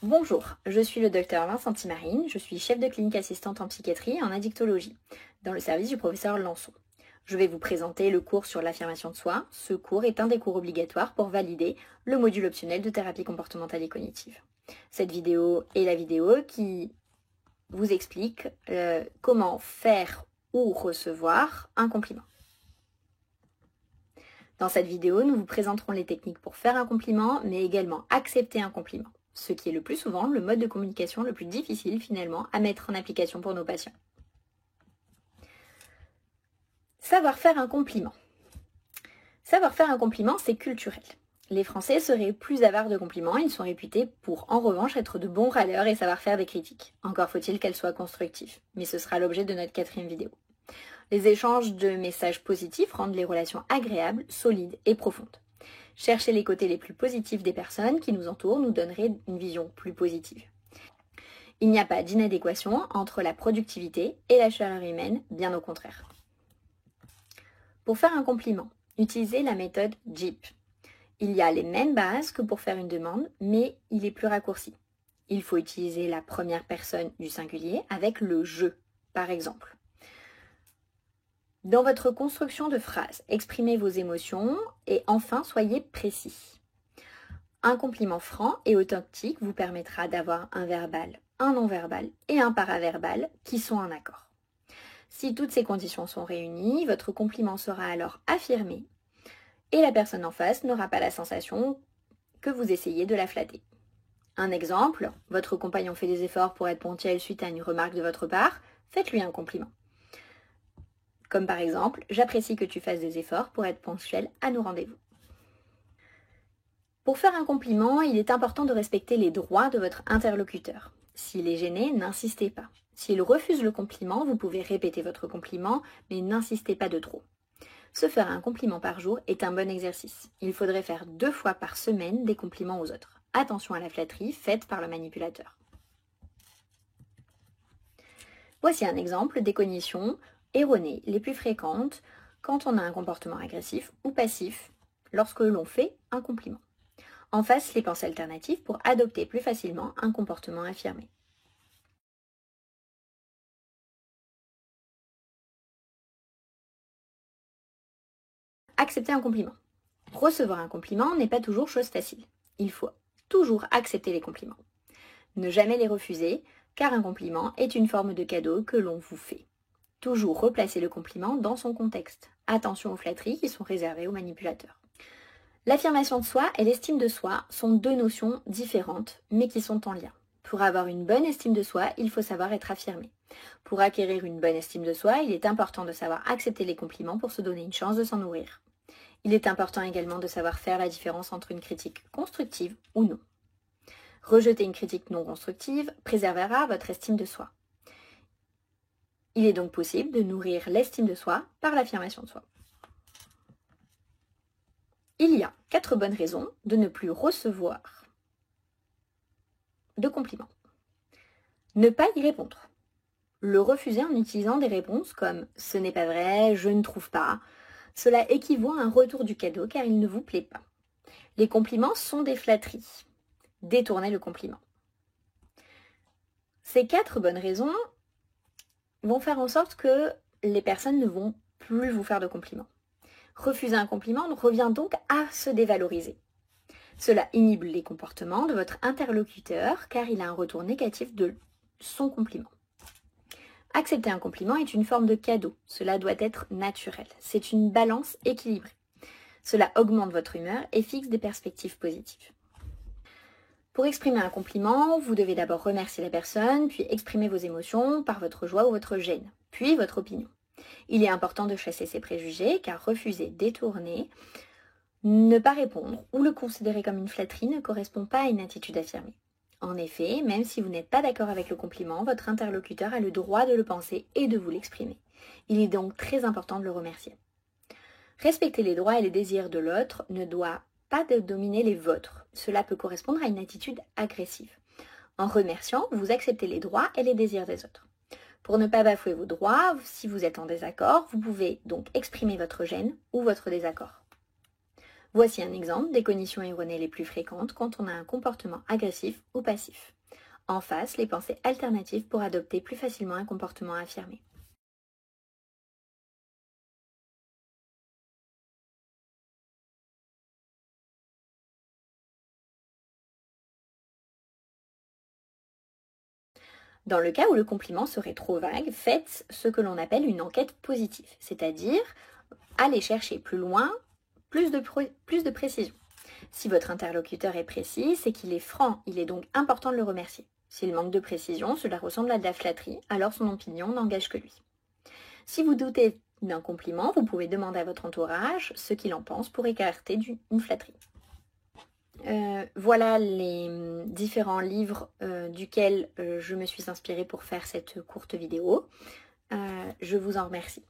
Bonjour, je suis le docteur Vincent Timarine, je suis chef de clinique assistante en psychiatrie et en addictologie, dans le service du professeur Lançon. Je vais vous présenter le cours sur l'affirmation de soi. Ce cours est un des cours obligatoires pour valider le module optionnel de thérapie comportementale et cognitive. Cette vidéo est la vidéo qui vous explique comment faire ou recevoir un compliment. Dans cette vidéo, nous vous présenterons les techniques pour faire un compliment, mais également accepter un compliment, ce qui est le plus souvent le mode de communication le plus difficile finalement à mettre en application pour nos patients. Savoir faire un compliment. Savoir faire un compliment, c'est culturel. Les Français seraient plus avares de compliments, ils sont réputés pour en revanche être de bons râleurs et savoir faire des critiques. Encore faut-il qu'elles soient constructives, mais ce sera l'objet de notre 4e vidéo. Les échanges de messages positifs rendent les relations agréables, solides et profondes. Chercher les côtés les plus positifs des personnes qui nous entourent nous donnerait une vision plus positive. Il n'y a pas d'inadéquation entre la productivité et la chaleur humaine, bien au contraire. Pour faire un compliment, utilisez la méthode JEEP. Il y a les mêmes bases que pour faire une demande, mais il est plus raccourci. Il faut utiliser la première personne du singulier avec le « je », par exemple. Dans votre construction de phrases, exprimez vos émotions et enfin soyez précis. Un compliment franc et authentique vous permettra d'avoir un verbal, un non-verbal et un paraverbal qui sont en accord. Si toutes ces conditions sont réunies, votre compliment sera alors affirmé et la personne en face n'aura pas la sensation que vous essayez de la flatter. Un exemple, votre compagnon fait des efforts pour être ponctuel suite à une remarque de votre part, faites-lui un compliment. Comme par exemple, j'apprécie que tu fasses des efforts pour être ponctuel à nos rendez-vous. Pour faire un compliment, il est important de respecter les droits de votre interlocuteur. S'il est gêné, n'insistez pas. S'il refuse le compliment, vous pouvez répéter votre compliment, mais n'insistez pas de trop. Se faire un compliment par jour est un bon exercice. Il faudrait faire 2 fois par semaine des compliments aux autres. Attention à la flatterie faite par le manipulateur. Voici un exemple des cognitions erronées les plus fréquentes quand on a un comportement agressif ou passif lorsque l'on fait un compliment. En face, les pensées alternatives pour adopter plus facilement un comportement affirmé. Accepter un compliment. Recevoir un compliment n'est pas toujours chose facile. Il faut toujours accepter les compliments. Ne jamais les refuser, car un compliment est une forme de cadeau que l'on vous fait. Toujours replacer le compliment dans son contexte. Attention aux flatteries qui sont réservées aux manipulateurs. L'affirmation de soi et l'estime de soi sont 2 notions différentes, mais qui sont en lien. Pour avoir une bonne estime de soi, il faut savoir être affirmé. Pour acquérir une bonne estime de soi, il est important de savoir accepter les compliments pour se donner une chance de s'en nourrir. Il est important également de savoir faire la différence entre une critique constructive ou non. Rejeter une critique non constructive préservera votre estime de soi. Il est donc possible de nourrir l'estime de soi par l'affirmation de soi. Il y a 4 bonnes raisons de ne plus recevoir de compliments. Ne pas y répondre. Le refuser en utilisant des réponses comme « ce n'est pas vrai »,« je ne trouve pas ». Cela équivaut à un retour du cadeau car il ne vous plaît pas. Les compliments sont des flatteries. Détournez le compliment. Ces 4 bonnes raisons vont faire en sorte que les personnes ne vont plus vous faire de compliments. Refuser un compliment revient donc à se dévaloriser. Cela inhibe les comportements de votre interlocuteur car il a un retour négatif de son compliment. Accepter un compliment est une forme de cadeau. Cela doit être naturel. C'est une balance équilibrée. Cela augmente votre humeur et fixe des perspectives positives. Pour exprimer un compliment, vous devez d'abord remercier la personne, puis exprimer vos émotions par votre joie ou votre gêne, puis votre opinion. Il est important de chasser ses préjugés car refuser, détourner, ne pas répondre ou le considérer comme une flatterie ne correspond pas à une attitude affirmée. En effet, même si vous n'êtes pas d'accord avec le compliment, votre interlocuteur a le droit de le penser et de vous l'exprimer. Il est donc très important de le remercier. Respecter les droits et les désirs de l'autre ne doit pas dominer les vôtres. Cela peut correspondre à une attitude agressive. En remerciant, vous acceptez les droits et les désirs des autres. Pour ne pas bafouer vos droits, si vous êtes en désaccord, vous pouvez donc exprimer votre gêne ou votre désaccord. Voici un exemple des cognitions erronées les plus fréquentes quand on a un comportement agressif ou passif. En face, les pensées alternatives pour adopter plus facilement un comportement affirmé. Dans le cas où le compliment serait trop vague, faites ce que l'on appelle une enquête positive, c'est-à-dire allez chercher plus loin, plus de précision. Si votre interlocuteur est précis, c'est qu'il est franc, il est donc important de le remercier. S'il manque de précision, cela ressemble à de la flatterie, alors son opinion n'engage que lui. Si vous doutez d'un compliment, vous pouvez demander à votre entourage ce qu'il en pense pour écarter une flatterie. Voilà les différents livres duquel je me suis inspirée pour faire cette courte vidéo. Je vous en remercie.